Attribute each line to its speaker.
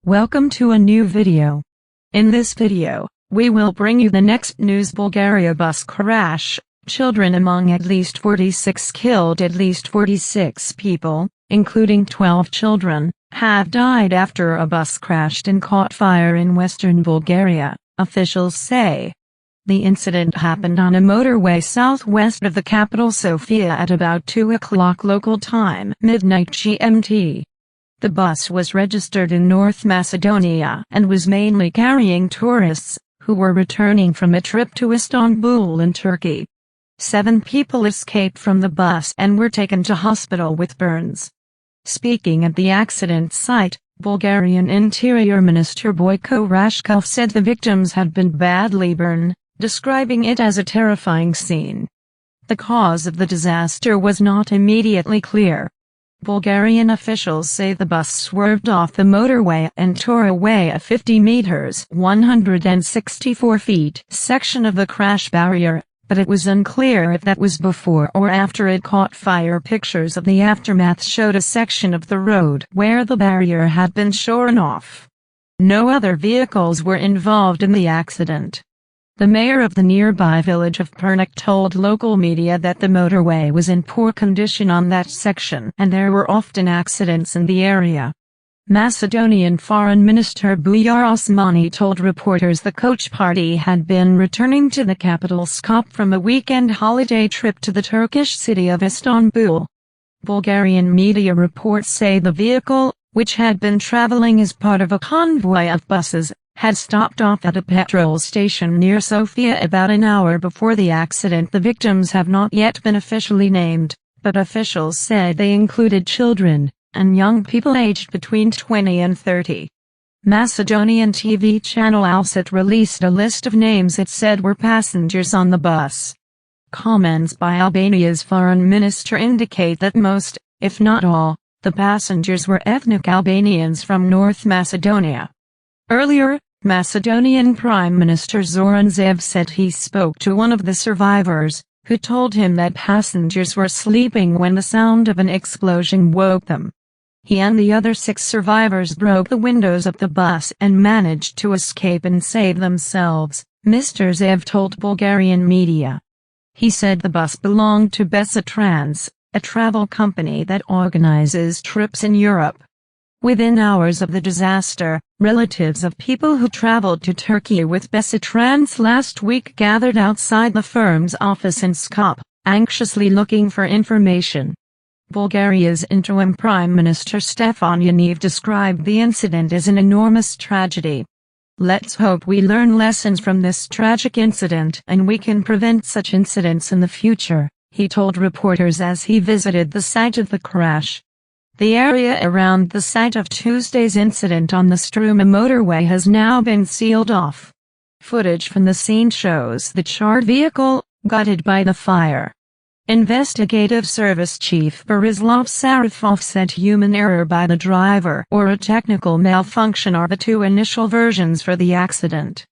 Speaker 1: Welcome to a new video. In this video, we will bring you the next news. Bulgaria bus crash, children among at least 46 killed. At least 46 people, including 12 children, have died after a bus crashed and caught fire in western Bulgaria, officials say. The incident happened on a motorway southwest of the capital Sofia at about 2 o'clock local time, midnight GMT. The bus was registered in North Macedonia and was mainly carrying tourists, who were returning from a trip to Istanbul in Turkey. 7 people escaped from the bus and were taken to hospital with burns. Speaking at the accident site, Bulgarian Interior Minister Boyko Rashkov said the victims had been badly burned, describing it as a terrifying scene. The cause of the disaster was not immediately clear. Bulgarian officials say the bus swerved off the motorway and tore away a 50 meters (164 feet) section of the crash barrier, but it was unclear if that was before or after it caught fire. Pictures of the aftermath showed a section of the road where the barrier had been shorn off. No other vehicles were involved in the accident. The mayor of the nearby village of Pernik told local media that the motorway was in poor condition on that section and there were often accidents in the area. Macedonian Foreign Minister Bujar Osmani told reporters the coach party had been returning to the capital Skopje from a weekend holiday trip to the Turkish city of Istanbul. Bulgarian media reports say the vehicle, which had been traveling as part of a convoy of buses, had stopped off at a petrol station near Sofia about an hour before the accident. The victims have not yet been officially named, but officials said they included children and young people aged between 20 and 30. Macedonian TV channel Alsat released a list of names it said were passengers on the bus. Comments by Albania's foreign minister indicate that most, if not all, the passengers were ethnic Albanians from North Macedonia. Earlier, Macedonian Prime Minister Zoran Zaev said he spoke to one of the survivors, who told him that passengers were sleeping when the sound of an explosion woke them. He and the other 6 survivors broke the windows of the bus and managed to escape and save themselves, Mr. Zaev told Bulgarian media. He said the bus belonged to Besa Trans, a travel company that organizes trips in Europe. Within hours of the disaster, relatives of people who traveled to Turkey with Besa Trans last week gathered outside the firm's office in Skopje, anxiously looking for information. Bulgaria's interim Prime Minister Stefan Yaniv described the incident as an enormous tragedy. "Let's hope we learn lessons from this tragic incident and we can prevent such incidents in the future," he told reporters as he visited the site of the crash. The area around the site of Tuesday's incident on the Struma motorway has now been sealed off. Footage from the scene shows the charred vehicle, gutted by the fire. Investigative Service Chief Borislav Sarafov said human error by the driver or a technical malfunction are the 2 initial versions for the accident.